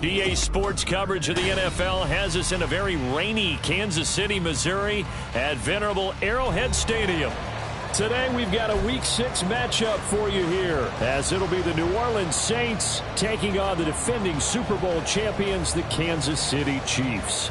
EA Sports coverage of the NFL has us in a very rainy Kansas City, Missouri at venerable Arrowhead Stadium. Today we've got a Week 6 matchup for you here, as it'll be the New Orleans Saints taking on the defending Super Bowl champions, the Kansas City Chiefs.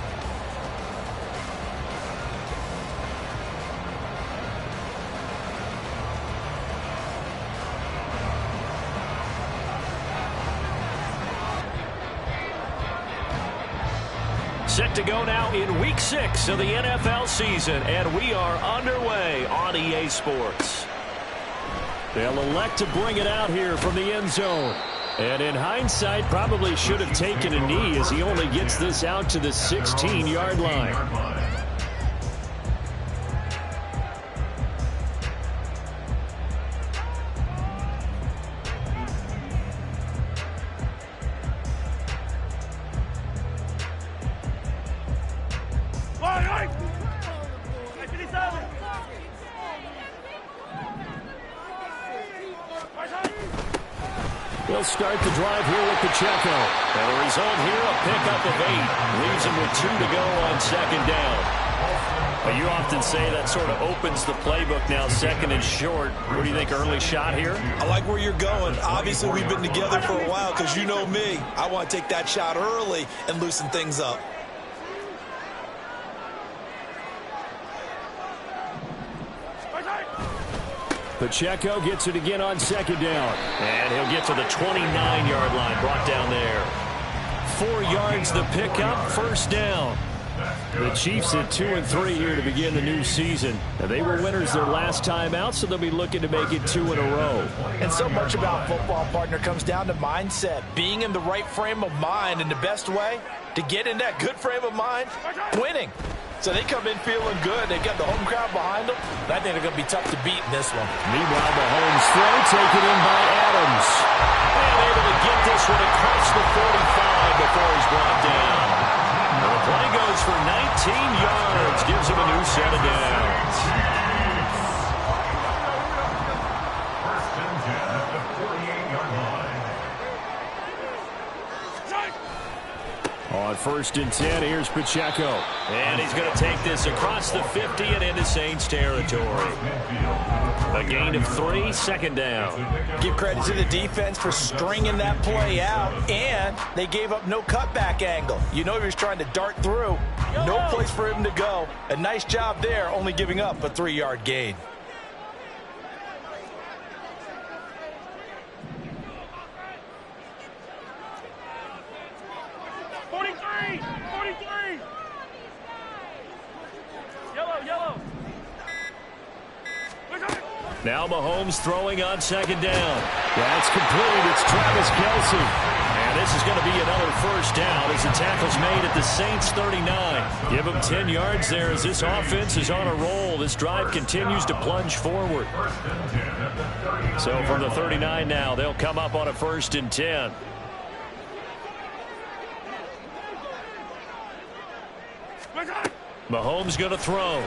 Set to go now in Week 6 of the NFL season, and we are underway on EA Sports. They'll elect to bring it out here from the end zone. And in hindsight, probably should have taken a knee as he only gets this out to the 16-yard line. They'll start the drive here with Pacheco. And the result here, a pickup of 8. Leaves him with 2 to go on second down. But you often say that sort of opens the playbook now, second and short. What do you think, early shot here? I like where you're going. Obviously, we've been together for a while because you know me. I want to take that shot early and loosen things up. Pacheco gets it again on second down. And he'll get to the 29-yard line, brought down there. 4 yards the pickup, first down. The Chiefs at 2-3 here to begin the new season. And they were winners their last time out, so they'll be looking to make it 2 in a row. And so much about football, partner, comes down to mindset. Being in the right frame of mind, and the best way to get in that good frame of mind, winning. So they come in feeling good. They've got the home crowd behind them. I think they're going to be tough to beat in this one. Meanwhile, Mahomes throw taken in by Adams. And able to get this one across the 45 before he's brought down. And the play goes for 19 yards. Gives him a new set of downs. First and 10 at the 48-yard line. On first and 10, here's Pacheco. And he's going to take this across the 50 and into Saints territory. A gain of 3, second down. Give credit to the defense for stringing that play out, and they gave up no cutback angle. You know he was trying to dart through. No place for him to go. A nice job there, only giving up a 3-yard gain. Now Mahomes throwing on second down. That's complete. It's Travis Kelce. And this is going to be another first down as the tackle's made at the Saints 39. Give them 10 yards there as this offense is on a roll. This drive continues to plunge forward. So from the 39 now, they'll come up on a first and 10. Mahomes going to throw.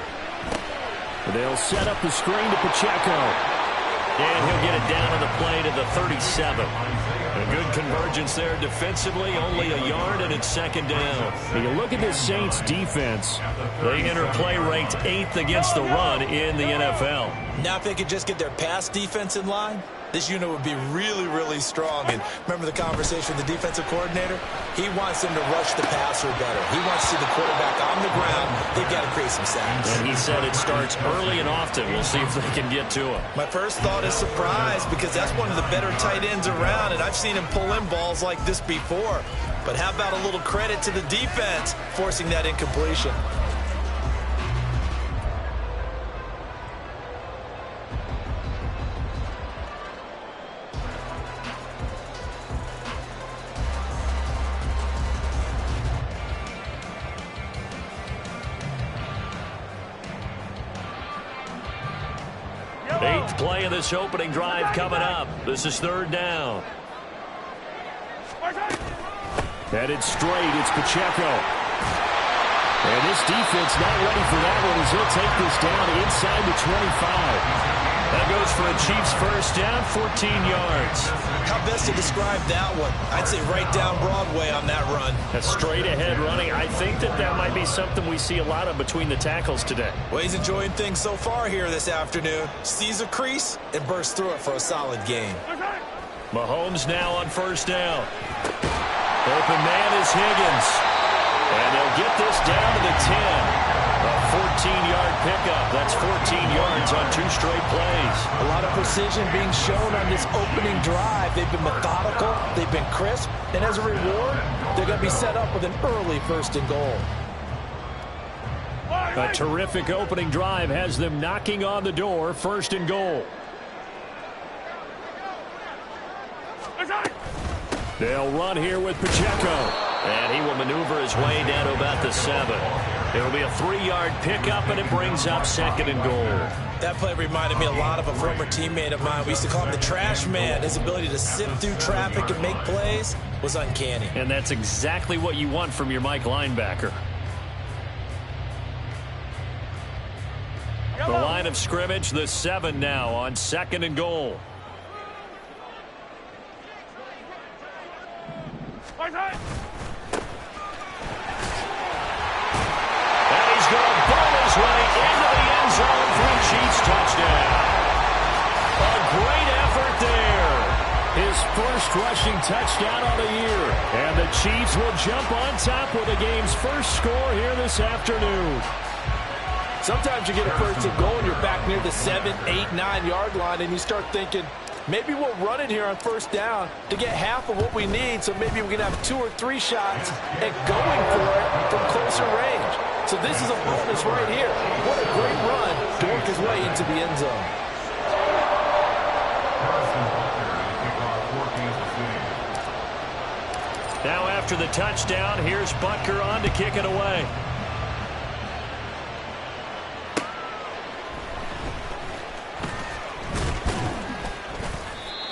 They'll set up the screen to Pacheco. And he'll get it down on the play to the 37. A good convergence there defensively, only a yard, and it's second down. When you look at this Saints defense, they enter play ranked 8th against the run in the NFL. Now if they could just get their pass defense in line, this unit would be really, really strong. And remember the conversation with the defensive coordinator? He wants them to rush the passer better. He wants to see the quarterback on the ground. They've got to create some sacks. And he said it starts early and often. We'll see if they can get to him. My first thought is surprise, because that's one of the better tight ends around, and I've seen him pull in balls like this before. But how about a little credit to the defense forcing that incompletion? Eighth play of this opening drive coming up. This is third down. Headed straight, it's Pacheco. And this defense not ready for that one as he'll take this down inside the 25. That goes for a Chiefs first down, 14 yards. How best to describe that one? I'd say right down Broadway on that run. A straight ahead running. I think that might be something we see a lot of between the tackles today. Well, he's enjoying things so far here this afternoon. Sees a crease and bursts through it for a solid gain. Mahomes now on first down. Open man is Higgins. And they'll get this down to the 10. A 14-yard pickup. That's 14 yards on 2 straight plays. A lot of precision being shown on this opening drive. They've been methodical. They've been crisp. And as a reward, they're going to be set up with an early first and goal. A terrific opening drive has them knocking on the door, first and goal. They'll run here with Pacheco. And he will maneuver his way down to about the 7. It'll be a 3-yard pickup, and it brings up second and goal. That play reminded me a lot of a former teammate of mine. We used to call him the trash man. His ability to sift through traffic and make plays was uncanny. And that's exactly what you want from your Mike linebacker. The line of scrimmage, the 7 now on second and goal. Way into the end zone for a Chiefs touchdown. A great effort there. His first rushing touchdown of the year. And the Chiefs will jump on top with the game's first score here this afternoon. Sometimes you get a first and goal and you're back near the 7, 8, 9-yard line and you start thinking, maybe we'll run it here on first down to get half of what we need, so maybe we can have 2 or 3 shots at going for it from closer range. So this is a bonus right here. What a great run to work his way into the end zone. Now after the touchdown, here's Butker on to kick it away.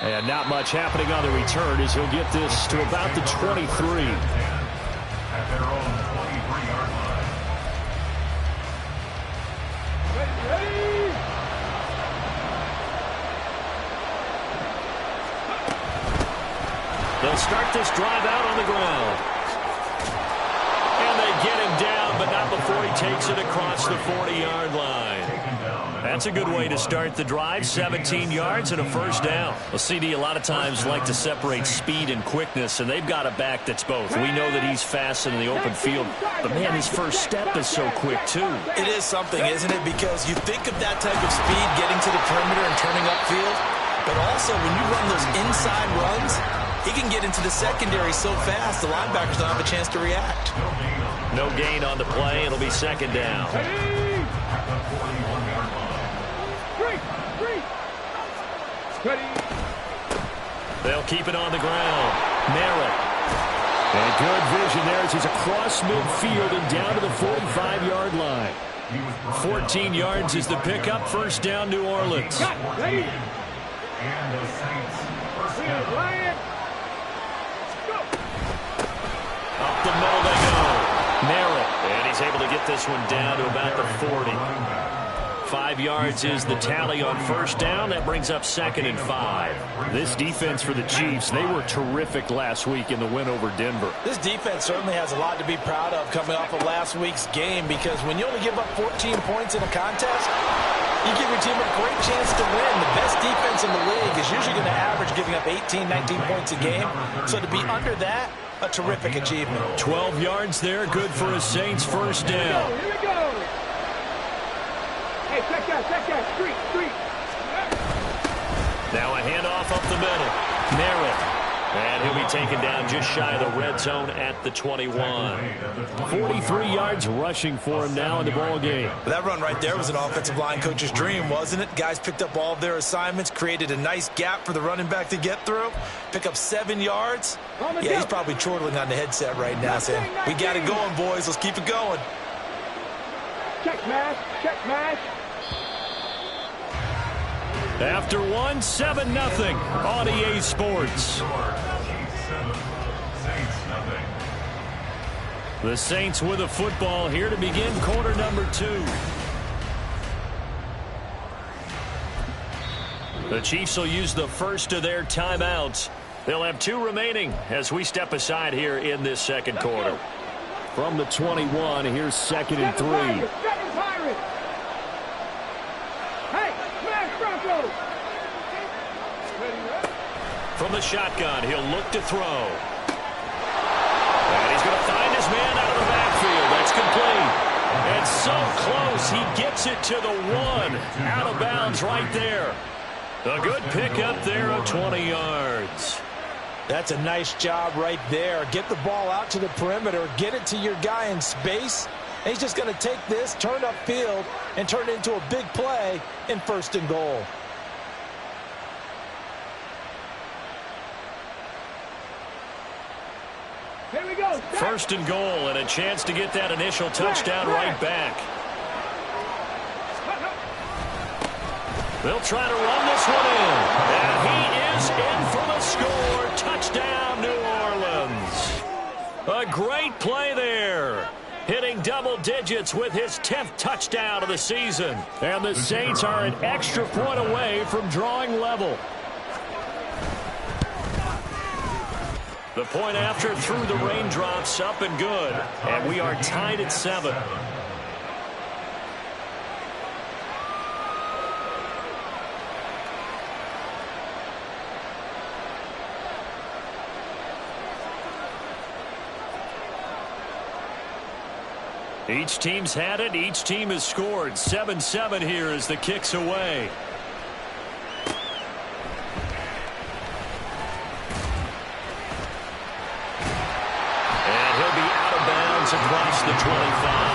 And not much happening on the return as he'll get this to about the 23. At their own 23-yard line. They'll start this drive out on the ground. And they get him down, but not before he takes it across the 40-yard line. That's a good way to start the drive. 17 yards and a first down. Well, CD a lot of times like to separate speed and quickness, and they've got a back that's both. We know that he's fast in the open field, but, man, his first step is so quick, too. It is something, isn't it? Because you think of that type of speed getting to the perimeter and turning upfield, but also when you run those inside runs, he can get into the secondary so fast the linebackers don't have a chance to react. No gain on the play. It'll be second down. They'll keep it on the ground. Merritt. And good vision there as he's across midfield and down to the 45-yard line. 14 yards is the pickup. First down, New Orleans. And the Saints first down. Up the middle they go. Merritt. And he's able to get this one down to about the 40. 5 yards is the tally on first down. That brings up second and 5. This defense for the Chiefs, they were terrific last week in the win over Denver. This defense certainly has a lot to be proud of coming off of last week's game, because when you only give up 14 points in a contest, you give your team a great chance to win. The best defense in the league is usually going to average giving up 18, 19 points a game. So to be under that, a terrific achievement. 12 yards there, good for a Saints first down. Here we go. Hey, check that, street. Now a handoff up the middle. Merritt. And he'll be taken down just shy of the red zone at the 21. 43 yards rushing for him now in the ball game. That run right there was an offensive line coach's dream, wasn't it? Guys picked up all of their assignments, created a nice gap for the running back to get through, pick up 7 yards. Yeah, he's probably chortling on the headset right now saying, we got it going, boys. Let's keep it going. Check mash. After 7-0 on EA Sports. The Saints with a football here to begin quarter number 2. The Chiefs will use the first of their timeouts. They'll have 2 remaining as we step aside here in this second quarter. From the 21, here's 2nd and 3. Hey, smash Broncos! From the shotgun, he'll look to throw. And he's going to find his man out of the backfield. That's complete. And so close, he gets it to the 1. Out of bounds right there. A good pickup there of 20 yards. That's a nice job right there. Get the ball out to the perimeter. Get it to your guy in space. And he's just going to take this, turn upfield, and turn it into a big play in 1st and goal. Here we go. 1st and goal, and a chance to get that initial touchdown right back. They'll try to run this one in. And he is in for the score. Touchdown, New Orleans. A great play there. Hitting double digits with his 10th touchdown of the season. And the Saints are an extra point away from drawing level. The point after through the raindrops, up and good. And we are tied at 7. Each team's had it. Each team has scored. 7-7 here as the kick's away. And he'll be out of bounds across the 25.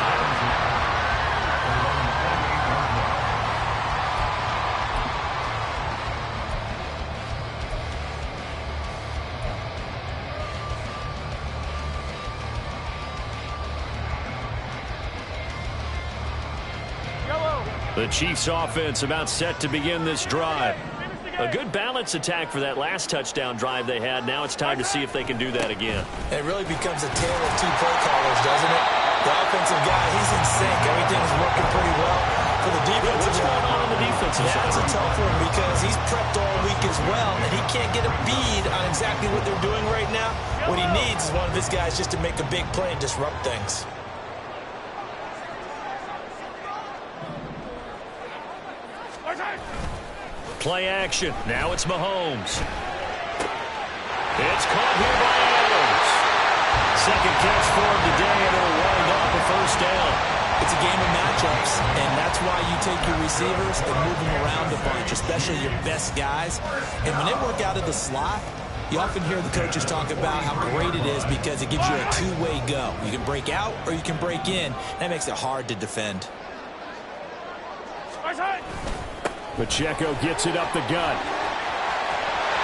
The Chiefs offense about set to begin this drive. A good balance attack for that last touchdown drive they had. Now it's time to see if they can do that again. It really becomes a tale of 2 play callers, doesn't it? The offensive guy, he's in sync. Everything's working pretty well. For the defensive What's going on the defensive side? That's a tough one because he's prepped all week as well, and he can't get a bead on exactly what they're doing right now. What he needs is one of his guys just to make a big play and disrupt things. Play action. Now it's Mahomes. It's caught here by Adams. Second catch for him today, and it'll wind up a 1st down. It's a game of matchups, and that's why you take your receivers and move them around a bunch, especially your best guys. And when they work out of the slot, you often hear the coaches talk about how great it is because it gives you a 2-way go. You can break out or you can break in. That makes it hard to defend. Pacheco gets it up the gut.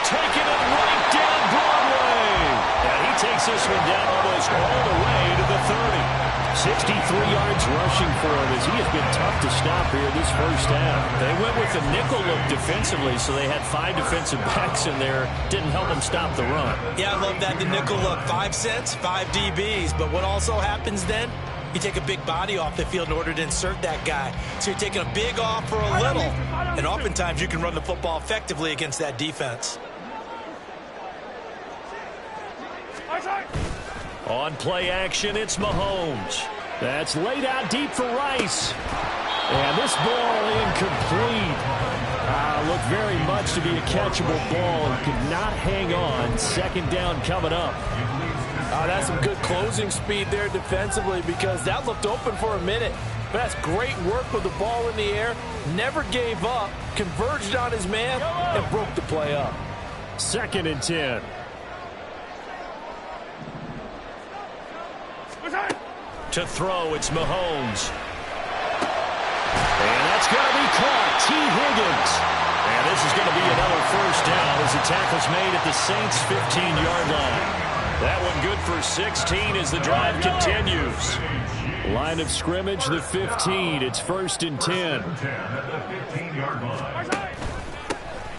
Taking it right down Broadway. And he takes this one down almost all the way to the 30. 63 yards rushing for him as he has been tough to stop here this 1st half. They went with the nickel look defensively, so they had 5 defensive backs in there. Didn't help them stop the run. Yeah, I love that, the nickel look. 5 cents, 5 DBs. But what also happens then? You take a big body off the field in order to insert that guy. So you're taking a big off for a little. And oftentimes you can run the football effectively against that defense. On play action, it's Mahomes. That's laid out deep for Rice. And this ball incomplete. Looked very much to be a catchable ball and could not hang on. 2nd down coming up. That's some good closing speed there defensively because that looked open for a minute. But that's great work with the ball in the air. Never gave up, converged on his man, and broke the play up. 2nd and 10. To throw, it's Mahomes. And that's going to be caught. T. Higgins. And this is going to be another 1st down as the tackle's made at the Saints' 15-yard line. That one good for 16 as the drive continues. Line of scrimmage, the 15. It's 1st and 10.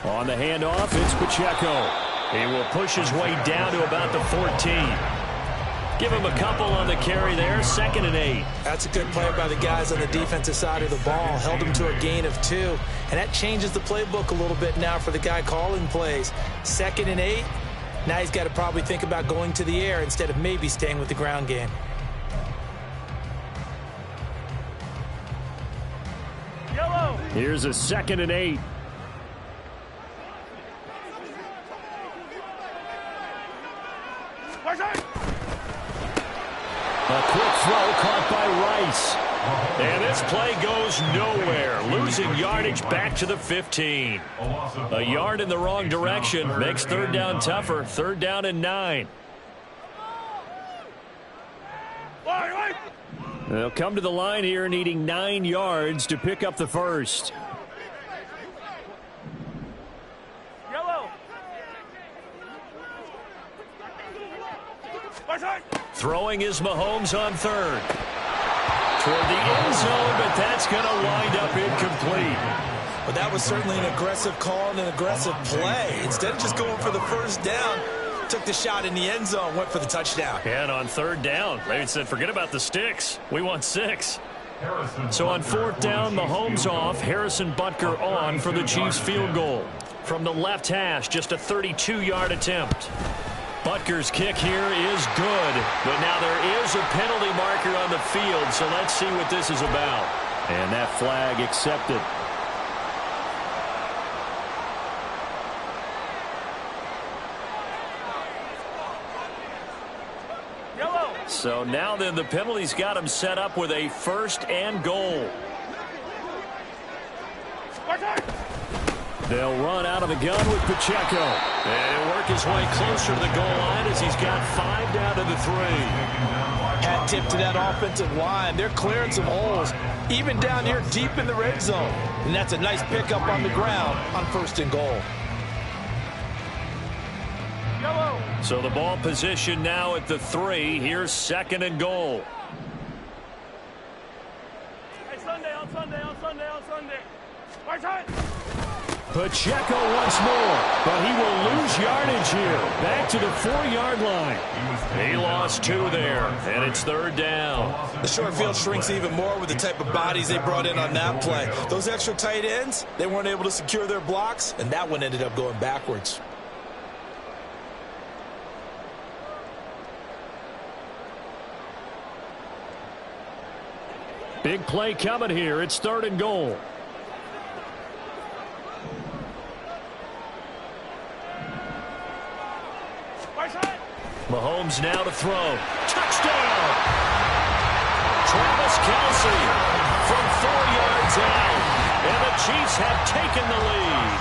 On the handoff, it's Pacheco. He will push his way down to about the 14. Give him a couple on the carry there, 2nd and 8. That's a good play by the guys on the defensive side of the ball. Held him to a gain of 2. And that changes the playbook a little bit now for the guy calling plays. 2nd and 8. Now he's got to probably think about going to the air instead of maybe staying with the ground game. Yellow. Here's a 2nd and 8. A quick throw caught by Rice. And this play goes nowhere. Losing yardage back to the 15. A yard in the wrong direction makes 3rd down tougher. 3rd down and 9. They'll come to the line here needing 9 yards to pick up the first. Yellow. Throwing is Mahomes on 3rd. Toward the end zone, but that's going to wind up incomplete. But that was certainly an aggressive call and an aggressive play. Instead of just going for the first down, took the shot in the end zone, went for the touchdown. And on 3rd down, they said, forget about the sticks. We want 6. So on 4th down, Mahomes off, Harrison Butker on for the Chiefs field goal. From the left hash, just a 32-yard attempt. Butker's kick here is good, but now there is a penalty marker on the field, so let's see what this is about. And that flag accepted. Yellow. So now then the penalty's got him set up with a 1st and goal. They'll run out of the gun with Pacheco. And he'll work his way closer to the goal line as he's got 5 down to the 3. Hat tip to that offensive line. They're clearing some holes, even down here deep in the red zone. And that's a nice pickup on the ground on 1st and goal. Yellow. So the ball position now at the 3. Here's 2nd and goal. Hey, Sunday, on Sunday, on Sunday, on Sunday. Right side. Pacheco once more, but he will lose yardage here. Back to the 4-yard line. He lost 2 there, and it's 3rd down. The short field shrinks even more with the type of bodies they brought in on that play. Those extra tight ends, they weren't able to secure their blocks, and that one ended up going backwards. Big play coming here. It's 3rd and goal. Mahomes now to throw. Touchdown! Travis Kelce from 4 yards out. And the Chiefs have taken the lead.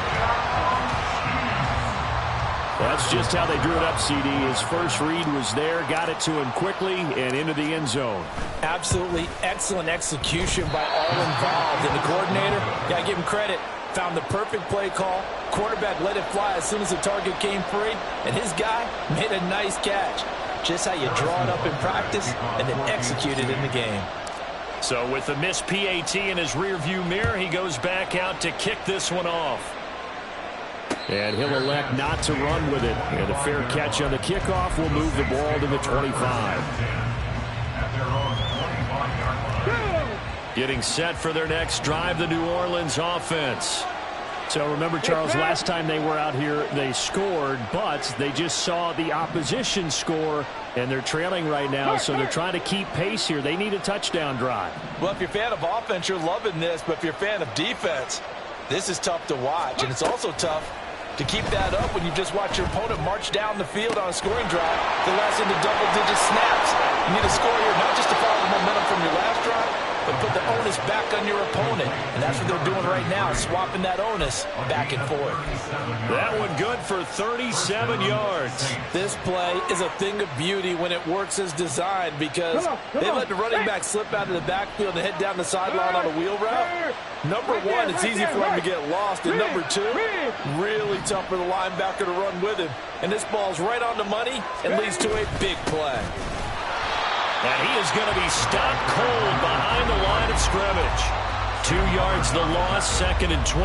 That's just how they drew it up, CD. His first read was there, got it to him quickly, and into the end zone. Absolutely excellent execution by all involved. And the coordinator, got to give him credit, found the perfect play call. Quarterback let it fly as soon as the target came free, and his guy made a nice catch. Just how you draw it up in practice and then execute it in the game. So with the missed PAT in his rearview mirror, he goes back out to kick this one off. And he'll elect not to run with it. And a fair catch on the kickoff will move the ball to the 25. Getting set for their next drive, the New Orleans offense. So remember, Charles, last time they were out here, they scored, but they just saw the opposition score, and they're trailing right now, so they're trying to keep pace here. They need a touchdown drive. Well, if you're a fan of offense, you're loving this, but if you're a fan of defense, this is tough to watch, and it's also tough to keep that up when you just watch your opponent march down the field on a scoring drive. They last into double-digit snaps. You need to score here, not just to follow the momentum from your last drive, but put the onus back on your opponent. And that's what they're doing right now, swapping that onus back and forth. That one good for 37 yards. This play is a thing of beauty when it works as designed, because they let the running back slip out of the backfield and head down the sideline on a wheel route. Number one, it's easy for him to get lost. And number two, really tough for the linebacker to run with him. And this ball's right on the money and leads to a big play. And he is going to be stopped cold behind the line of scrimmage. 2 yards the loss, 2nd and 12.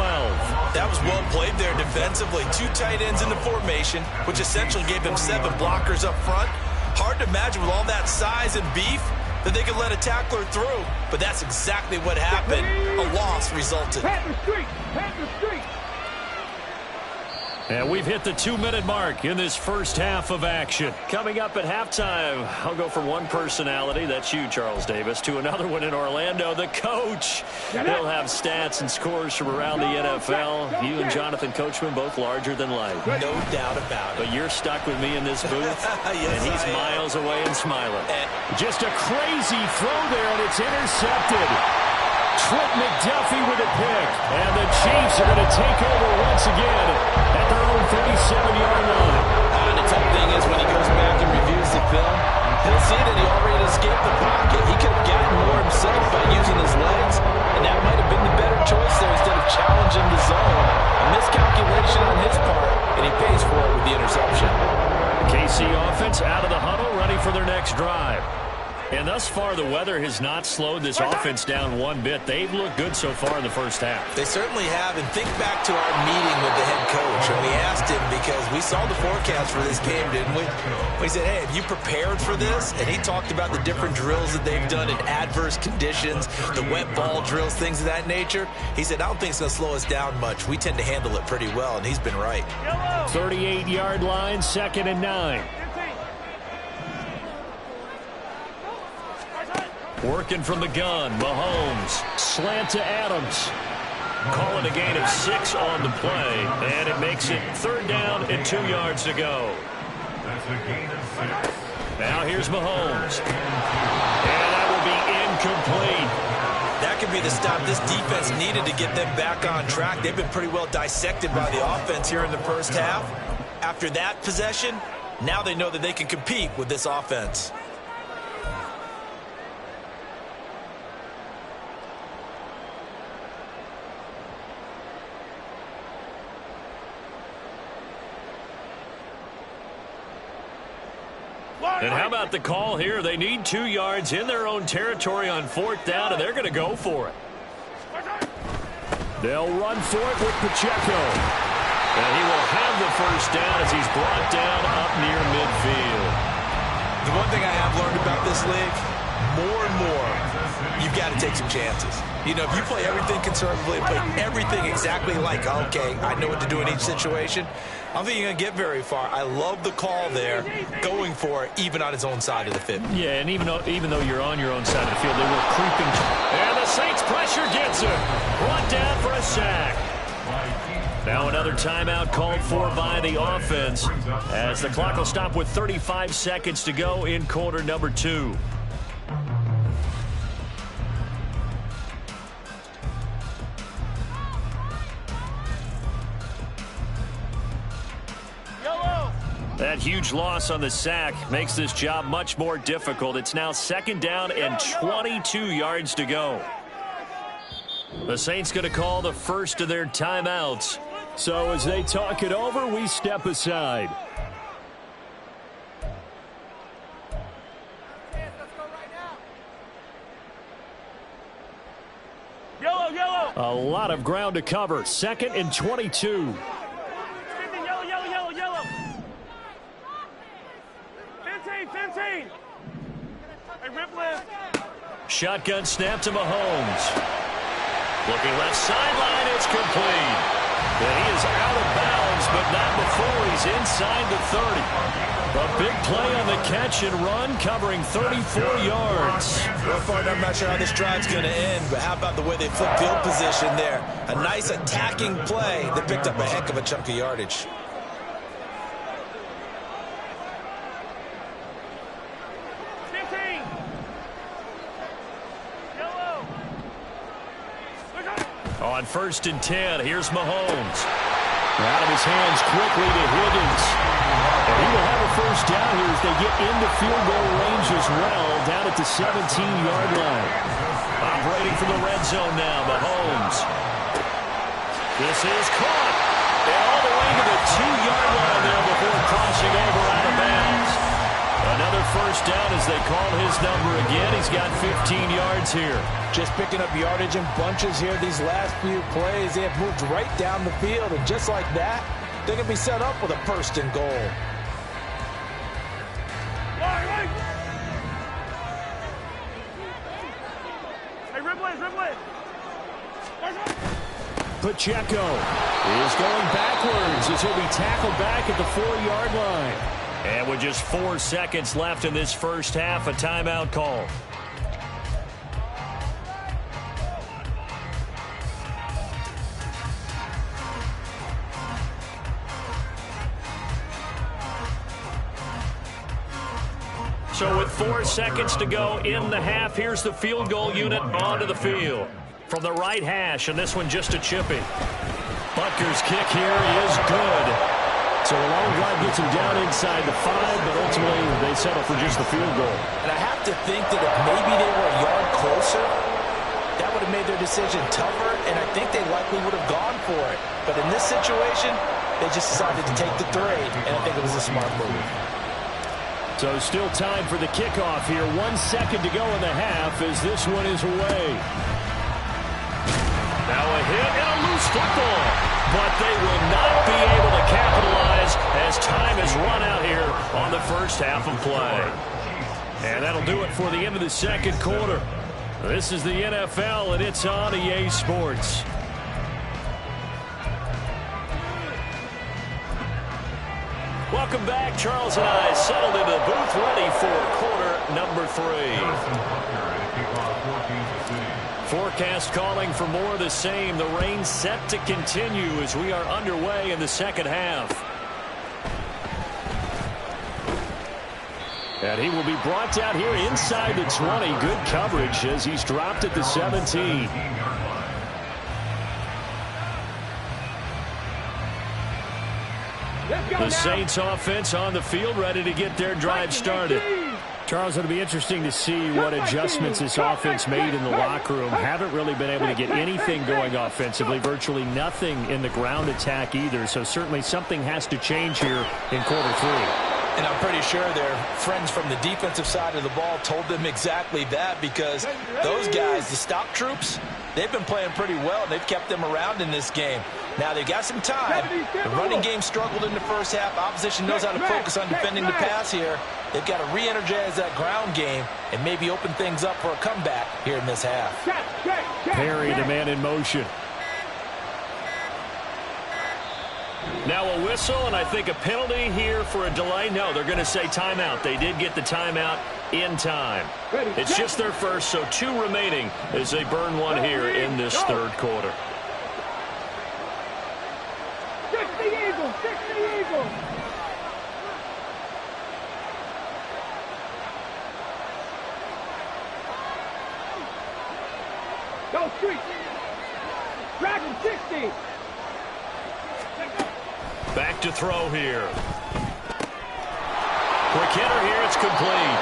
That was well played there defensively. 2 tight ends in the formation, which essentially gave them 7 blockers up front. Hard to imagine with all that size and beef that they could let a tackler through. But that's exactly what happened. A loss resulted. And we've hit the 2-minute mark in this first half of action. Coming up at halftime, I'll go from one personality, that's you, Charles Davis, to another one in Orlando, the coach. He'll have stats and scores from around the NFL. You and Jonathan Coachman both larger than life. No doubt about it. But you're stuck with me in this booth, yes, and he's I am. miles away and smiling. Just a crazy throw there, and it's intercepted. Trent McDuffie with a pick. And the Chiefs are going to take over once again at their own 37-yard line. And the tough thing is when he goes back and reviews the film, he'll see that he already escaped the pocket. He could have gotten more himself by using his legs, and that might have been the better choice there instead of challenging the zone. A miscalculation on his part, and he pays for it with the interception. The KC offense out of the huddle, ready for their next drive. And thus far, the weather has not slowed this offense down one bit. They've looked good so far in the first half. They certainly have. And think back to our meeting with the head coach. And we asked him because we saw the forecast for this game, didn't we? We said, hey, have you prepared for this? And he talked about the different drills that they've done in adverse conditions, the wet ball drills, things of that nature. He said, I don't think it's going to slow us down much. We tend to handle it pretty well, and he's been right. 38-yard line, 2nd and 9. Working from the gun, Mahomes, slant to Adams. Calling a gain of 6 on the play, and it makes it 3rd down and 2 yards to go. That's a gain of 6. Now here's Mahomes. And that will be incomplete. That could be the stop this defense needed to get them back on track. They've been pretty well dissected by the offense here in the first half. After that possession, now they know that they can compete with this offense. And how about the call here? They need 2 yards in their own territory on 4th down, and they're going to go for it. They'll run for it with Pacheco. And he will have the first down as he's brought down up near midfield. The one thing I have learned about this league, more and more, you've got to take some chances. You know, if you play everything conservatively, play everything exactly like, okay, I know what to do in each situation, I don't think you're going to get very far. I love the call there, going for it, even on his own side of the field. Yeah, and even though you're on your own side of the field, they were creeping. And the Saints pressure gets him. Brought down for a sack. Now another timeout called for by the offense as the clock will stop with 35 seconds to go in quarter number 2. That huge loss on the sack makes this job much more difficult. It's now 2nd down and 22 yards to go. The Saints going to call the first of their timeouts. So as they talk it over, we step aside. Yellow. A lot of ground to cover. 2nd and 22. Yellow. 15. Hey, rip left. Shotgun snap to Mahomes. Looking left sideline, it's complete. And he is out of bounds, but not before he's inside the 30. A big play on the catch and run, covering 34 yards. Real far, I'm not sure how this drive's going to end, but how about the way they flip field position there? A nice attacking play that picked up a heck of a chunk of yardage. On 1st and 10, here's Mahomes. Out of his hands quickly to Higgins. And he will have a first down here as they get into field goal range as well, down at the 17-yard line. Operating from the red zone now, Mahomes. This is caught. And all the way to the 2-yard line there before crossing over out of bounds. Another first down as they call his number again. He's got 15 yards here. Just picking up yardage in bunches here these last few plays. They have moved right down the field, and just like that, they're going to be set up with a 1st and goal. Right. Pacheco is going backwards as he'll be tackled back at the 4-yard line. And with just 4 seconds left in this first half, a timeout call. So with 4 seconds to go in the half, here's the field goal unit onto the field. From the right hash, and this one just a chippy. Butker's kick here is good. So a long drive gets him down inside the 5, but ultimately they settle for just the field goal. And I have to think that if maybe they were a yard closer, that would have made their decision tougher, and I think they likely would have gone for it. But in this situation, they just decided to take the 3, and I think it was a smart move. So still time for the kickoff here. 1 second to go in the half as this one is away. Now a hit and a loose football. But they will not be able to capitalize as time has run out here on the first half of play. And that'll do it for the end of the second quarter. This is the NFL, and it's on EA Sports. Welcome back. Charles and I settled into the booth ready for quarter number 3. Forecast calling for more of the same. The rain set to continue as we are underway in the second half. And he will be brought down here inside the 20. Good coverage as he's dropped at the 17. The Saints offense on the field, ready to get their drive started. Charles, it'll be interesting to see what adjustments this offense made in the locker room. Haven't really been able to get anything going offensively, virtually nothing in the ground attack either. So certainly something has to change here in quarter 3. And I'm pretty sure their friends from the defensive side of the ball told them exactly that, because those guys, the stock troops, they've been playing pretty well, and they've kept them around in this game. Now, they've got some time. The running game struggled in the first half. Opposition knows how to focus on defending the pass here. They've got to re-energize that ground game and maybe open things up for a comeback here in this half. Perry, the man in motion. Now a whistle, and I think a penalty here for a delay. No, they're going to say timeout. They did get the timeout in time. It's just their first, so 2 remaining as they burn one here in this third quarter. Go street. Dragon 60. Back to throw here. Quick hitter here, it's complete.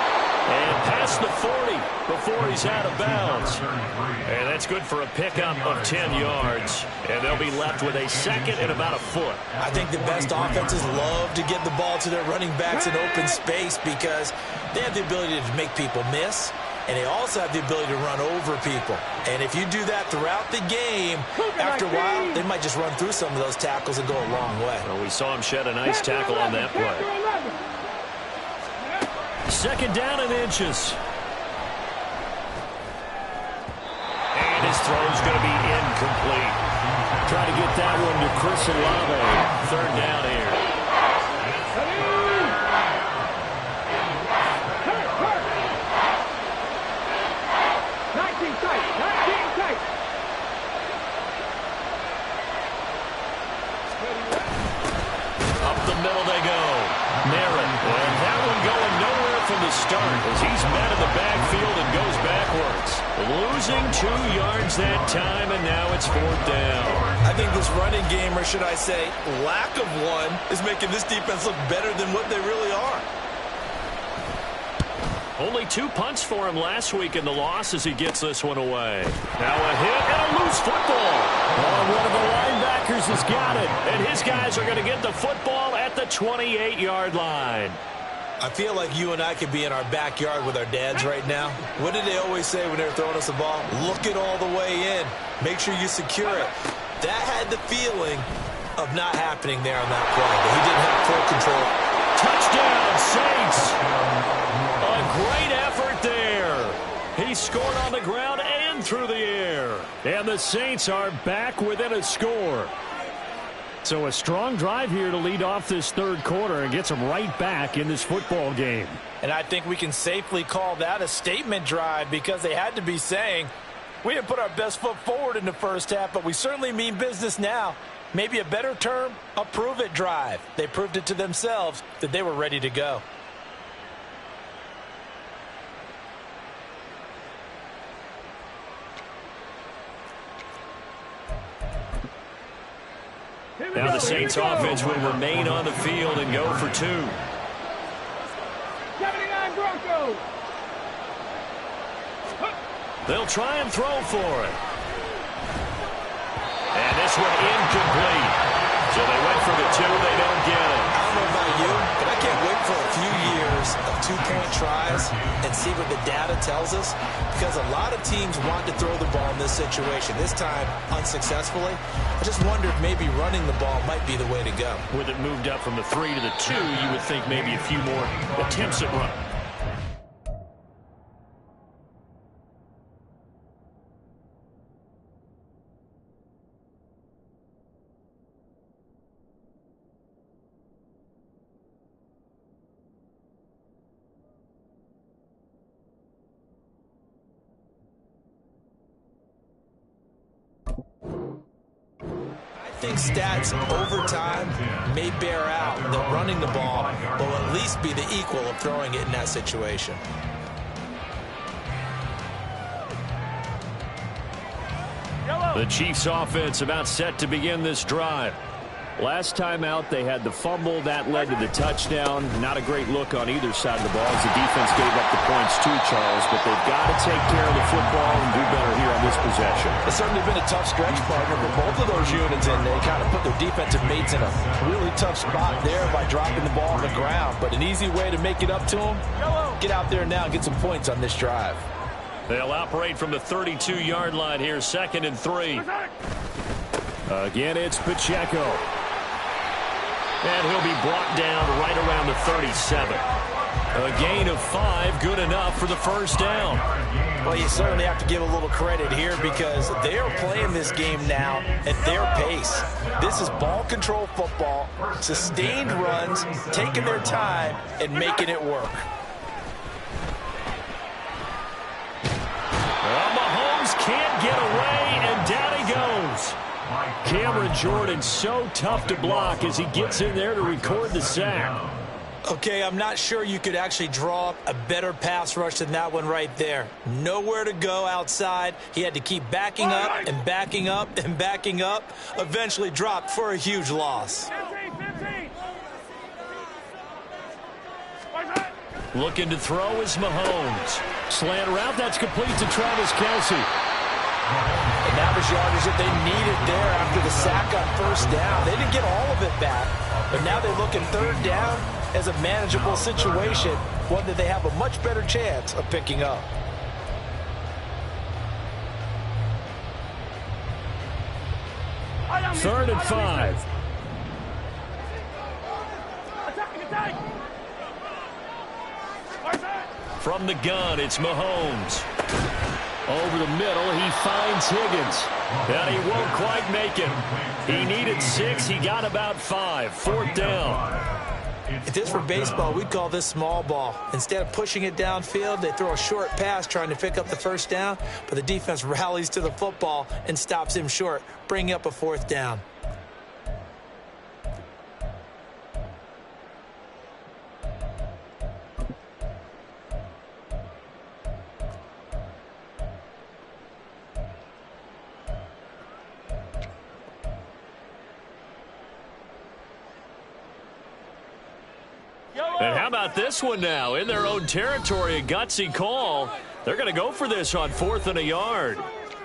And past the 40 before he's out of bounds. And that's good for a pickup of 10 yards. And they'll be left with a second and about a foot. I think the best offenses love to get the ball to their running backs in open space because they have the ability to make people miss. And they also have the ability to run over people. And if you do that throughout the game, after a while, they might just run through some of those tackles and go a long way. Well, we saw him shed a nice tackle on that play. Second down and inches. And his throw's going to be incomplete. Try to get that one to Chris Olave. Third down here. Start as he's met in the backfield and goes backwards. Losing 2 yards that time, and now it's 4th down. I think this running game, or should I say lack of one, is making this defense look better than what they really are. Only 2 punts for him last week in the loss as he gets this one away. Now a hit and a loose football. Oh, one of the linebackers has got it, and his guys are going to get the football at the 28-yard line. I feel like you and I could be in our backyard with our dads right now. What did they always say when they were throwing us the ball? Look it all the way in. Make sure you secure it. That had the feeling of not happening there on that play. He didn't have full control. Touchdown, Saints. A great effort there. He scored on the ground and one through the air. And the Saints are back within a score. So a strong drive here to lead off this third quarter and gets them right back in this football game. And I think we can safely call that a statement drive because they had to be saying, we didn't put our best foot forward in the first half, but we certainly mean business now. Maybe a better term, a prove-it drive. They proved it to themselves that they were ready to go. Now the Saints offense will remain on the field and go for two. 79 Broncos. They'll try and throw for it. And this one incomplete. So they went for the two. They don't get it. I don't know about you, but I can't wait for a few years of two-point tries and see what the data tells us, because a lot of teams want to throw the ball in this situation. This time, unsuccessfully. I just wonder if maybe running the ball might be the way to go. With it moved up from the 3 to the 2, you would think maybe a few more attempts at run. I think stats over time may bear out that running the ball will at least be the equal of throwing it in that situation. The Chiefs offense about set to begin this drive. Last time out, they had the fumble. That led to the touchdown. Not a great look on either side of the ball as the defense gave up the points too, Charles. But they've got to take care of the football and do better here on this possession. It's certainly been a tough stretch, partner, for both of those units, and they kind of put their defensive mates in a really tough spot there by dropping the ball on the ground. But an easy way to make it up to them, get out there now and get some points on this drive. They'll operate from the 32-yard line here, 2nd and 3. Again, it's Pacheco. And he'll be brought down right around the 37. A gain of 5, good enough for the first down. Well, you certainly have to give a little credit here because they are playing this game now at their pace. This is ball control football, sustained runs, taking their time, and making it work. Well, Mahomes can't get away, and down he goes. Cameron Jordan so tough to block as he gets in there to record the sack. Okay, I'm not sure you could actually draw up a better pass rush than that one right there. Nowhere to go outside. He had to keep backing up and backing up and backing up. Eventually dropped for a huge loss. 15. Looking to throw is Mahomes. Slant route, that's complete to Travis Kelce. And that was yardage that they needed there after the sack on first down. They didn't get all of it back, but now they look at third down as a manageable situation, one that they have a much better chance of picking up. Third and 5. From the gun, it's Mahomes. Over the middle, he finds Higgins. And he won't quite make it. He needed 6. He got about 5. 4th down. If this were baseball, we'd call this small ball. Instead of pushing it downfield, they throw a short pass trying to pick up the first down, but the defense rallies to the football and stops him short, bringing up a 4th down. And how about this one now? In their own territory, a gutsy call. They're going to go for this on 4th and a yard.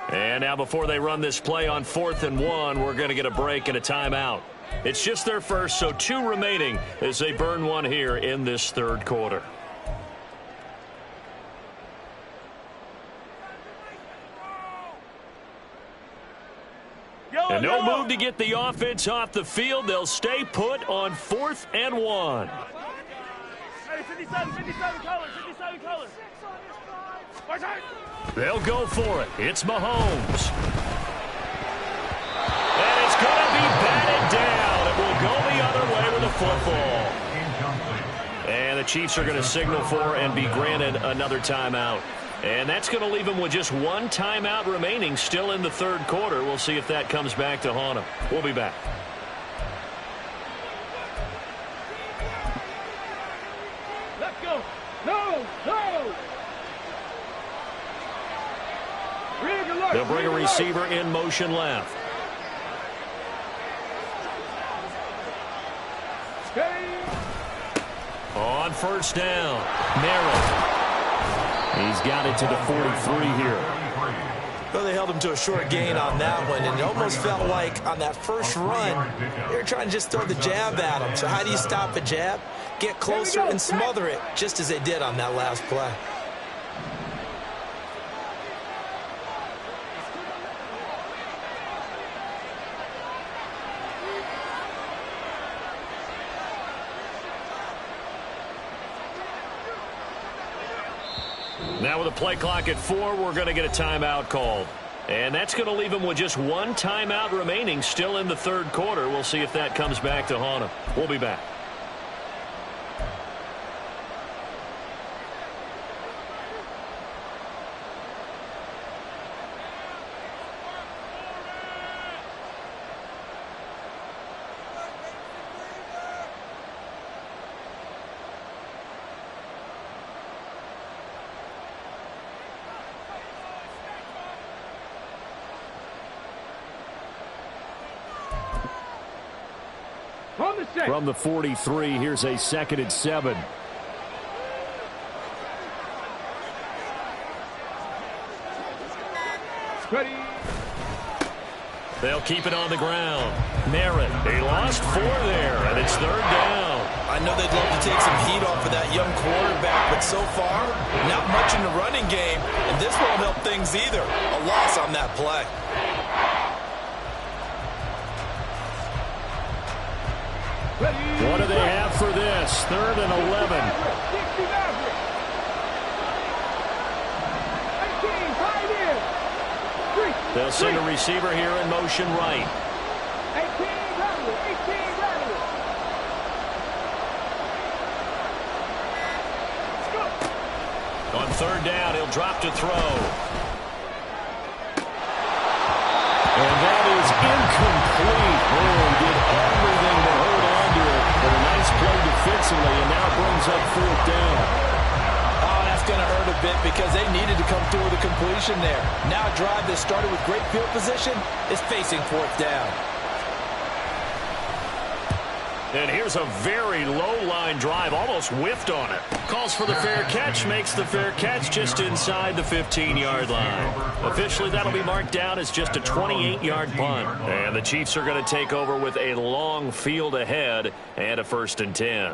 And now before they run this play on 4th and 1, we're going to get a break and a timeout. It's just their first, so 2 remaining as they burn one here in this third quarter. And no move to get the offense off the field. They'll stay put on 4th and 1. 57 colors. They'll go for it. It's Mahomes. And it's going to be batted down. It will go the other way with the football. And the Chiefs are going to signal for and be granted another timeout. And that's going to leave them with just one timeout remaining still in the third quarter. We'll see if that comes back to haunt them. We'll be back. Let's go. No, no. They'll bring a receiver in motion left. On first down, Merritt. He's got it to the 43 here. Well, they held him to a short gain on that one, and it almost felt like on that first run, they were trying to just throw the jab at him. So how do you stop a jab? Get closer and smother it, just as they did on that last play. Now with a play clock at 4, we're going to get a timeout called. And that's going to leave them with just one timeout remaining still in the third quarter. We'll see if that comes back to haunt them. We'll be back. From the 43, here's a 2nd and 7. Ready. They'll keep it on the ground. Merritt, they lost 4 there, and it's 3rd down. I know they'd love to take some heat off of that young quarterback, but so far, not much in the running game, and this won't help things either. A loss on that play. What do they have for this? 3rd and 11. They'll send a receiver here in motion right. On 3rd down, he'll drop to throw. And that is incomplete. Oh, he did everything to hold on to it. But a nice play defensively, and now brings up 4th down. Oh, that's going to hurt a bit because they needed to come through with a completion there. Now a drive that started with great field position is facing 4th down. And here's a very low-line drive, almost whiffed on it. Calls for the fair catch, makes the fair catch just inside the 15-yard line. Officially, that'll be marked down as just a 28-yard punt. And the Chiefs are going to take over with a long field ahead and a 1st and 10.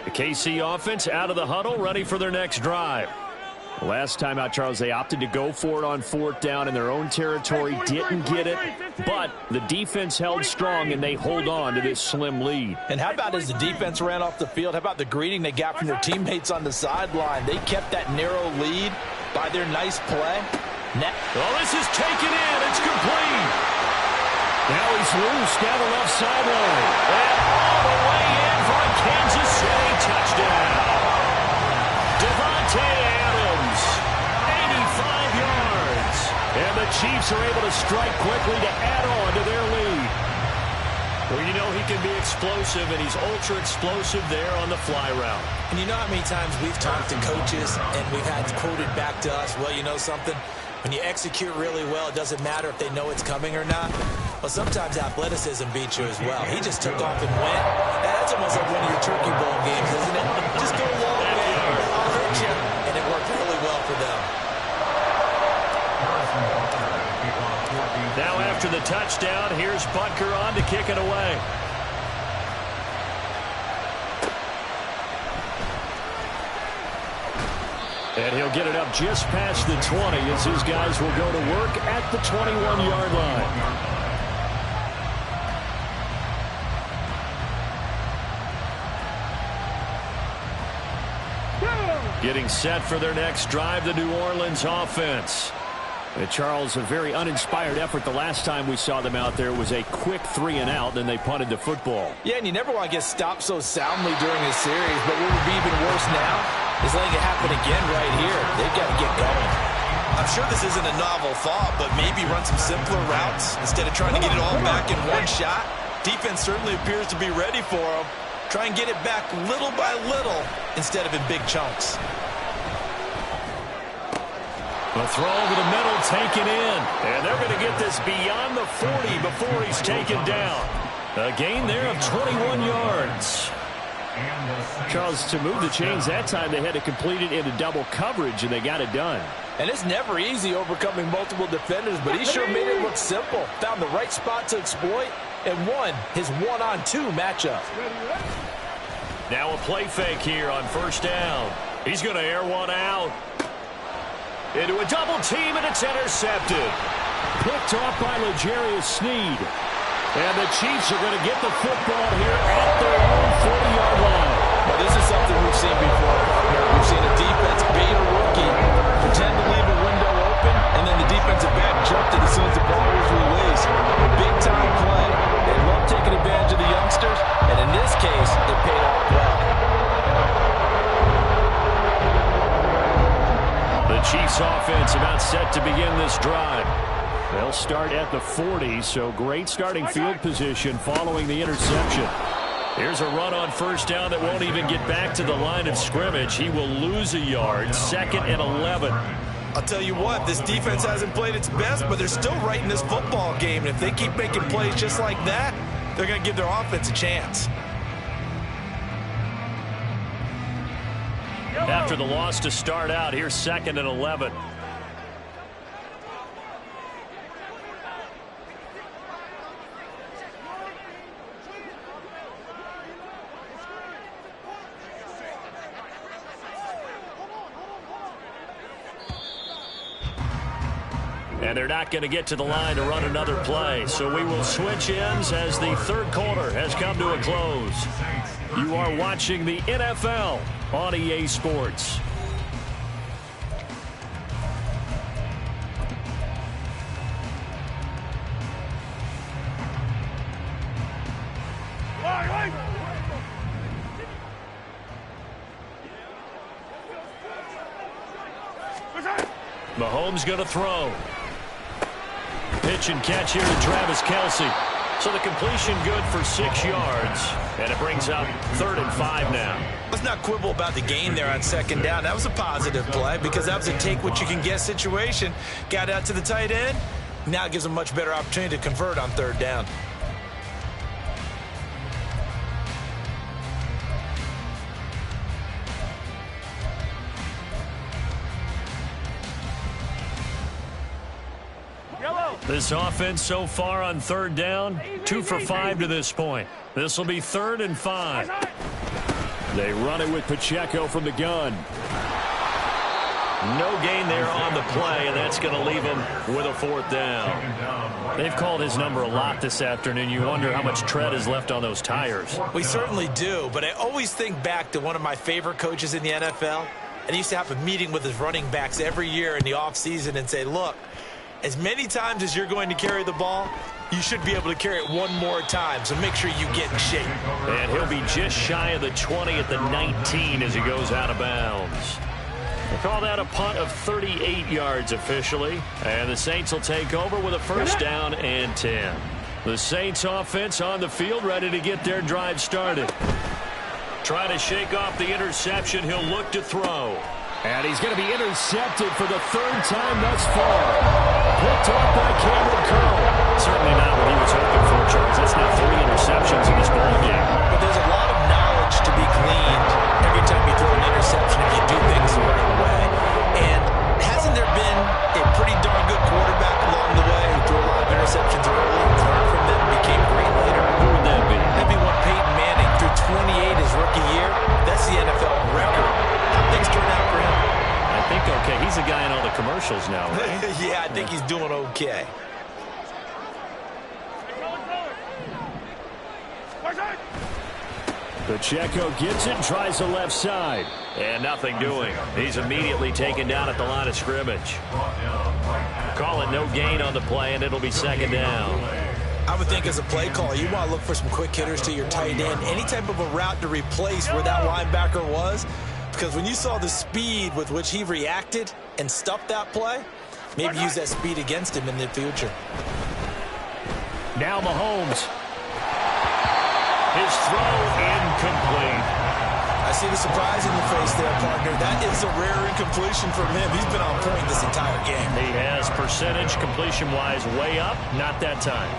The KC offense out of the huddle, ready for their next drive. Last time out, Charles, they opted to go for it on 4th down in their own territory. Didn't get it, but the defense held strong, and they hold on to this slim lead. And how about as the defense ran off the field, how about the greeting they got from their teammates on the sideline? They kept that narrow lead by their nice play. Well, this is taken in. It's complete. Now he's loose down the left sideline. And all the way in for a Kansas City touchdown. Devontae Adams, 85 yards. And the Chiefs are able to strike quickly to add on to their lead. Well, you know he can be explosive, and he's ultra explosive there on the fly route. And you know how many times we've talked to coaches and we've had quoted back to us, well, you know something? When you execute really well, it doesn't matter if they know it's coming or not. Well, sometimes athleticism beats you as well. He just took off and went. That's almost like one of your Turkey Bowl games, isn't it? Just go long way, I'll hurt you. And it worked really well for them. Now after the touchdown, here's Butker on to kick it away. And he'll get it up just past the 20 as his guys will go to work at the 21-yard line. Getting set for their next drive, the New Orleans offense. And Charles, a very uninspired effort the last time we saw them out there was a quick 3-and-out, then they punted the football. Yeah, and you never want to get stopped so soundly during a series, but what would be even worse now is letting it happen again right here. They've got to get going. I'm sure this isn't a novel thought, but maybe run some simpler routes instead of trying to get it all back in one shot. Defense certainly appears to be ready for them. Try and get it back little by little instead of in big chunks. The throw over the middle, taken in. And they're going to get this beyond the 40 before he's taken down. A gain there of 21 yards. Charles, to move the chains that time, they had to complete it into double coverage, and they got it done. And it's never easy overcoming multiple defenders, but he sure made it look simple. Found the right spot to exploit and won his one-on-two matchup. Now a play fake here on first down. He's going to air one out. Into a double team, and it's intercepted. Picked off by L'Jarius Sneed. And the Chiefs are going to get the football here at their own 40-yard line. But this is something we've seen before. We've seen a defense bait a rookie, pretend to leave a window open, and then the defensive back jumped it as soon as the ball was released. Big-time play. They love taking advantage of the youngsters, and in this case, it paid off well. The Chiefs offense about set to begin this drive. They'll start at the 40, so great starting field position following the interception. Here's a run on first down that won't even get back to the line of scrimmage. He will lose a yard, 2nd and 11. I'll tell you what, this defense hasn't played its best, but they're still right in this football game. And if they keep making plays just like that, they're going to give their offense a chance. After the loss to start out, here's 2nd and 11. And they're not going to get to the line to run another play. So we will switch ends as the third quarter has come to a close. You are watching the NFL on EA Sports. Mahomes going to throw. Pitch and catch here to Travis Kelce. So the completion good for 6 yards. And it brings up 3rd and 5 now. Let's not quibble about the gain there on 2nd down. That was a positive play because that was a take-what-you-can-get situation. Got out to the tight end. Now it gives them a much better opportunity to convert on 3rd down. This offense so far on 3rd down, 2 for 5 to this point. This will be 3rd and 5. They run it with Pacheco from the gun. No gain there on the play, and that's going to leave him with a 4th down. They've called his number a lot this afternoon. You wonder how much tread is left on those tires. We certainly do, but I always think back to one of my favorite coaches in the NFL. And he used to have a meeting with his running backs every year in the offseason and say, look, as many times as you're going to carry the ball, you should be able to carry it one more time, so make sure you get in shape. And he'll be just shy of the 20 at the 19 as he goes out of bounds. They call that a punt of 38 yards officially, and the Saints will take over with a 1st down and 10. The Saints offense on the field ready to get their drive started. Trying to shake off the interception, he'll look to throw. And he's going to be intercepted for the 3rd time thus far. Picked off by Cameron Curl. Certainly not what he was hoping for, Charles. That's now 3 interceptions in this ballgame. But there's a lot of knowledge to be gleaned every time you throw an interception if you do things the right way. And hasn't there been a pretty darn good quarterback along the way who threw a lot of interceptions early, learned from them, became great later? Who would that be? That'd be one Peyton Manning threw 28 his rookie year. That's the NFL record. How things turn out for him? I think okay. He's a guy in all the commercials now, right? Yeah, I think he's doing okay. Pacheco gets it, tries the left side. And nothing doing. He's immediately taken down at the line of scrimmage. Call it no gain on the play, and it'll be second down. I would think as a play call, you want to look for some quick hitters to your tight end. Any type of a route to replace where that linebacker was. Because when you saw the speed with which he reacted and stuffed that play, maybe use that speed against him in the future. Now Mahomes. His throw incomplete. I see the surprise in your face there, partner. That is a rare incompletion from him. He's been on point this entire game. He has percentage completion-wise way up. Not that time.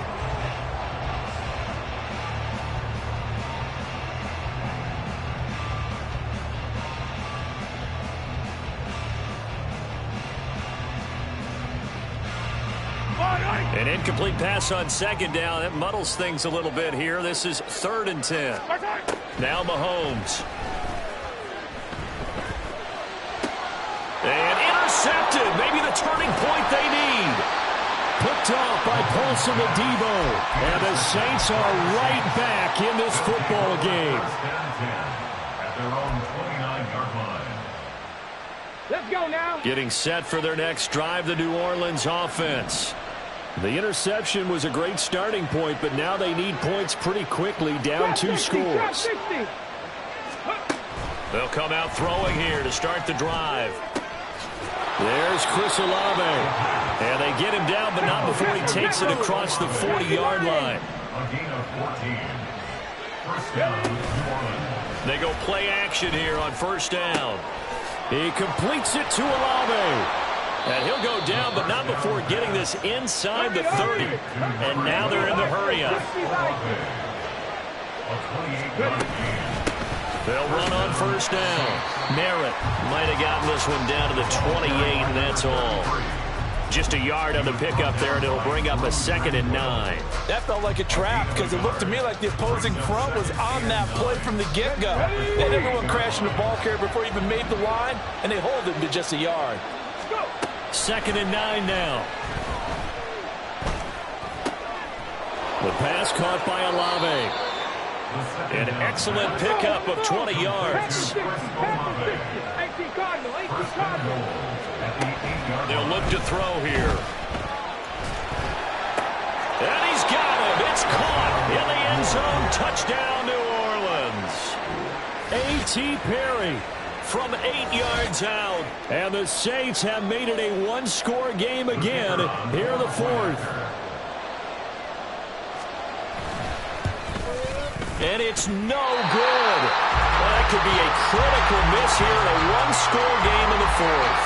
An incomplete pass on second down. That muddles things a little bit here. This is 3rd and 10. Now Mahomes. And intercepted. Maybe the turning point they need. Picked off by Paulson Adebo. And the Saints are right back in this football game. At their own 29-yard line. Let's go now. Getting set for their next drive, the New Orleans offense. The interception was a great starting point, but now they need points pretty quickly, down 2 scores. They'll come out throwing here to start the drive. There's Chris Olave. And they get him down, but not before he takes it across the 40-yard line. A gain of 14. First down, New Orleans. They go play action here on first down. He completes it to Olave. And he'll go down, but not before getting this inside the 30. And now they're in the hurry-up. They'll run on first down. Merritt might have gotten this one down to the 28, and that's all. Just a yard on the pickup there, and it'll bring up a 2nd and 9. That felt like a trap because it looked to me like the opposing front was on that play from the get-go. They had everyone crashing the ball carrier before he even made the line, and they hold him to just a yard. 2nd and 9 now. The pass caught by Olave. An excellent pickup of 20 yards. They'll look to throw here. And he's got him. It's caught in the end zone. Touchdown, New Orleans. A.T. Perry from 8 yards out. And the Saints have made it a one-score game again here in the 4th. And it's no good. Well, that could be a critical miss here in a one-score game in the 4th.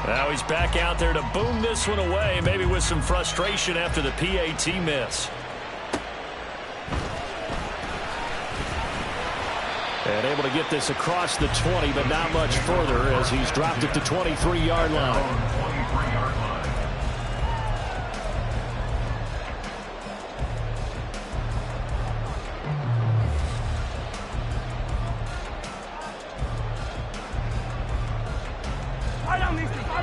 Now he's back out there to boom this one away, maybe with some frustration after the PAT miss. And able to get this across the 20, but not much further as he's dropped it to 23-yard line.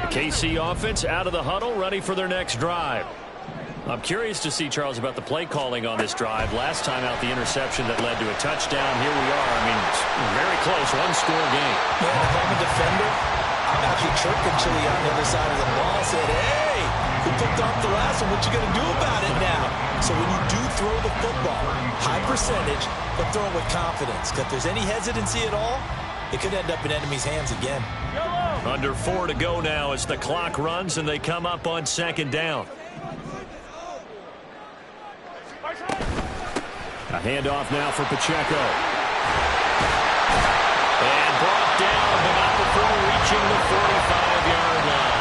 The KC offense out of the huddle, ready for their next drive. I'm curious to see, Charles, about the play calling on this drive. Last time out, the interception that led to a touchdown. Here we are. I mean, it's very close, one-score game. Man, if I'm a defender, I'm actually chirping Chili on the other side of the ball. Said, hey, who picked off the last one? What you going to do about it now? So when you do throw the football, high percentage, but throw it with confidence. Because if there's any hesitancy at all, it could end up in enemy's hands again. Under 4 to go now as the clock runs and they come up on second down. A handoff now for Pacheco. And brought down, but not before reaching the 45-yard line.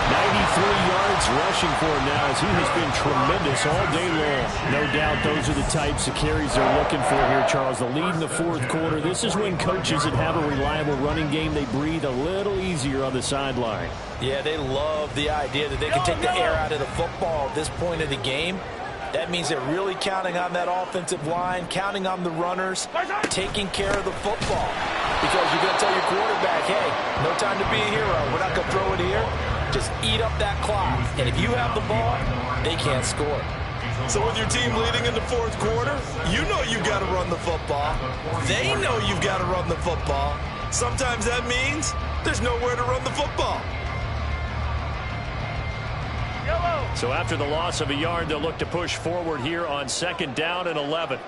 93 yards rushing for him now as he has been tremendous all day long. No doubt those are the types of carries they're looking for here, Charles. The lead in the 4th quarter. This is when coaches that have a reliable running game, they breathe a little easier on the sideline. Yeah, they love the idea that they can take the air out of the football at this point of the game. That means they're really counting on that offensive line, counting on the runners, taking care of the football. because you're going to tell your quarterback, hey, no time to be a hero. We're not going to throw it here. Just eat up that clock. And if you have the ball, they can't score. So with your team leading in the fourth quarter, you know you've got to run the football. They know you've got to run the football. Sometimes that means there's nowhere to run the football. So after the loss of a yard, they'll look to push forward here on 2nd down and 11.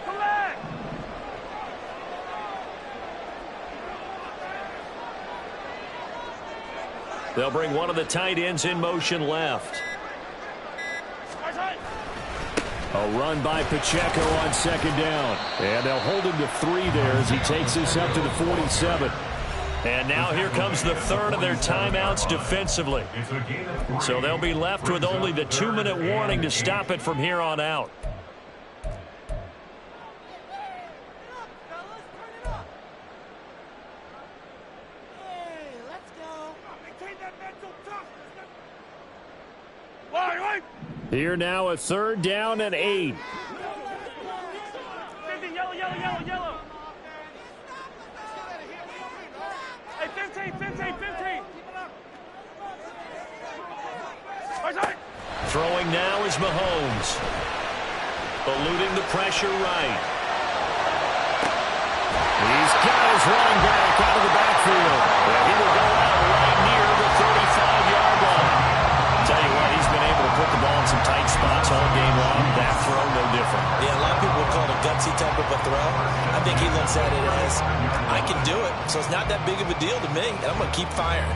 Come back. They'll bring one of the tight ends in motion left. A run by Pacheco on 2nd down. And they'll hold him to 3 there as he takes this up to the 47. And now here comes the third of their timeouts defensively. So they'll be left with only the 2-minute warning to stop it from here on out. Here now a 3rd down and 8. 15, yellow, yellow, yellow, yellow. Hey, 15, 15, 15. Throwing now is Mahomes. Eluding the pressure right. He's got his running back out of the backfield. And he will go out right near the 35-yard line. Tell you what, he's been able to put the ball in some tight spots all game long. That throw, no different. Yeah, a lot of people would call it a gutsy type of a throw. I think he looks at it as, I can do it, so it's not that big of a deal to me, and I'm going to keep firing.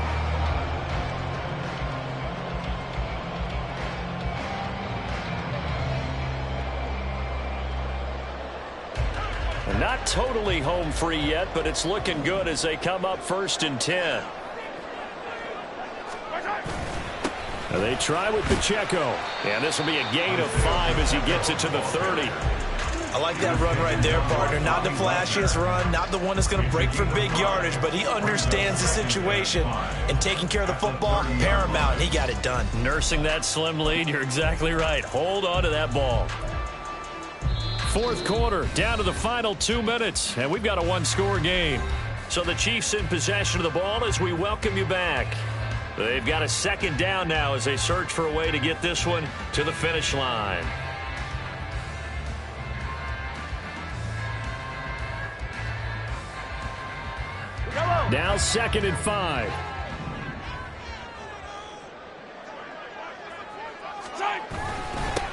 And not totally home free yet, but it's looking good as they come up 1st and 10. They try with Pacheco. And this will be a gain of 5 as he gets it to the 30. I like that run right there, partner. Not the flashiest run, not the one that's going to break for big yardage, but he understands the situation, and taking care of the football, paramount, and he got it done. Nursing that slim lead, you're exactly right. Hold on to that ball. 4th quarter, down to the final 2 minutes, and we've got a 1-score game. So the Chiefs in possession of the ball as we welcome you back. They've got a 2nd down now as they search for a way to get this one to the finish line. Now 2nd and 5.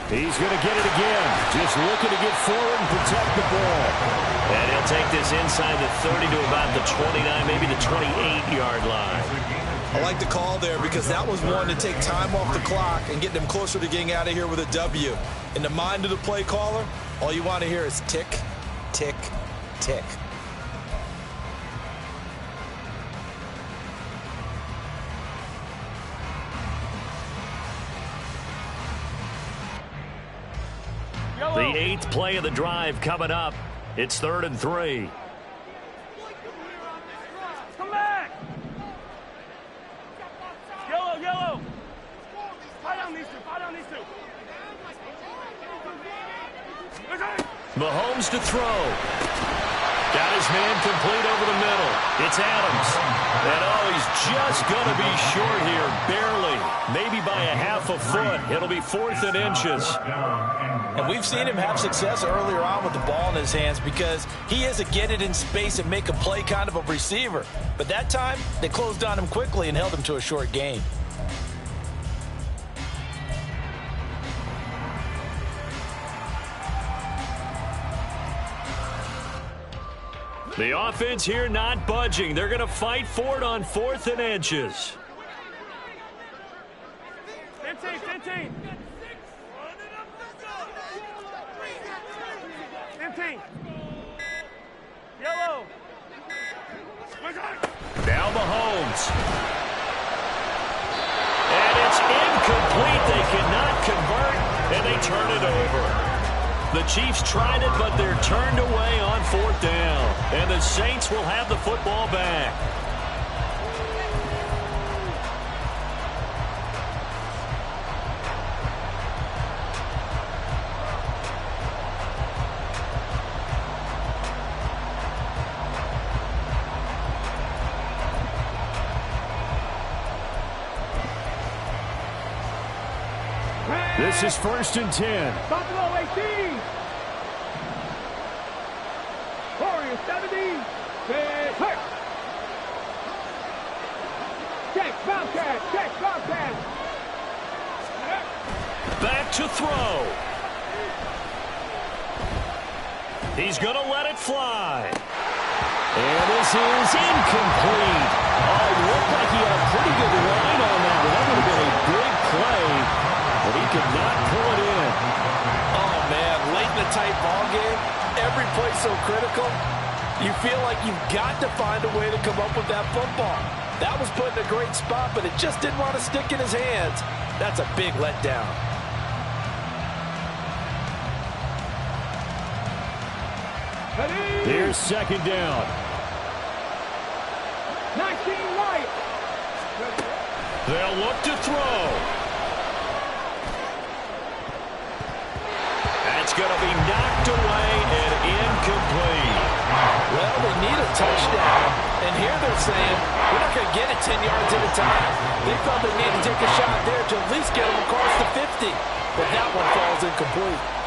He's going to get it again. Just looking to get forward and protect the ball. And he'll take this inside the 30 to about the 29, maybe the 28-yard line. I like the call there because that was one to take time off the clock and get them closer to getting out of here with a W. In the mind of the play caller, all you want to hear is tick, tick, tick. The 8th play of the drive coming up. It's 3rd and 3. Come back. Yellow, yellow. Fight down these two. Fight down these two. Mahomes to throw. Got his man complete over the middle. It's Adams. And oh, he's just going to be short here, barely. Maybe by a half a foot. It'll be 4th and inches. And we've seen him have success earlier on with the ball in his hands because he is a get it in space and make a play kind of a receiver. But that time, they closed on him quickly and held him to a short gain. The offense here not budging. They're going to fight for it on 4th and inches. 15, 15. 15. Yellow. Now Mahomes. And it's incomplete. They cannot convert, and they turn it over. The Chiefs tried it, but they're turned away on 4th down. And the Saints will have the football back. This is 1st and 10. Buffalo 18. Warriors 17. Clear. Check, Bobcat. Check, Bobcat. Back to throw. He's going to let it fly. And this is incomplete. Oh, it looked like he had a pretty good line on that. That would have been a big play, but he could not pull it in. Oh, man, late in the tight ball game, every play so critical, you feel like you've got to find a way to come up with that football. That was put in a great spot, but it just didn't want to stick in his hands. That's a big letdown. Here's 2nd down. 19 right. They'll look to throw. That's going to be knocked away and incomplete. Well, they need a touchdown. And here they're saying, we're not going to get it 10 yards at a time. They thought they needed to take a shot there to at least get them across the 50. But that one falls incomplete.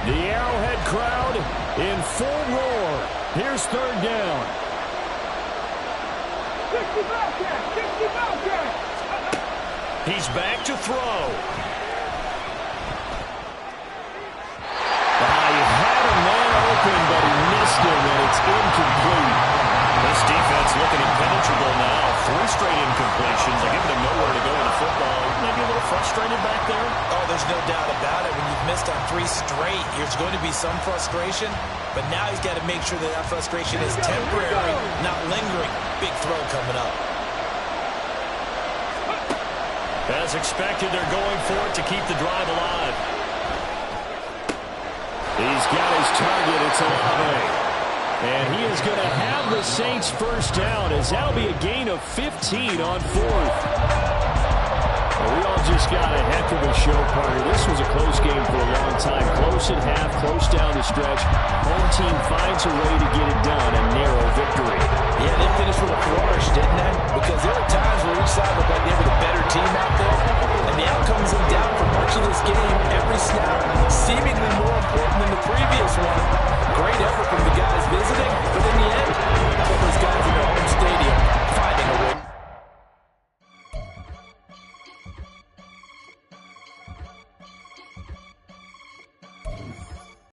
The Arrowhead crowd in full roar. Here's 3rd down. 60 Bobcat. 60 Bobcat. He's back to throw. He had a man open, but he missed him, and it's incomplete. This defense looking impenetrable now. 3 straight incompletions. They're giving him nowhere to go with the football. Maybe a little frustrated back there. Oh, there's no doubt about it. When you've missed on 3 straight, there's going to be some frustration. But now he's got to make sure that that frustration is temporary, not lingering. Big throw coming up. As expected, they're going for it to keep the drive alive. He's got his target. It's Olave. And he is going to have the Saints 1st down, as that'll be a gain of 15 on 4th. Well, we all just got a heck of a show, partner. This was a close game for a long time. Close at half, close down the stretch. Home team finds a way to get it done. A narrow victory. Yeah, they finished with a flourish, didn't they? Because there were times where each side looked like they were the better team out there. And the outcomes in down for much of this game, every snap, seemingly more important than the previous one. Great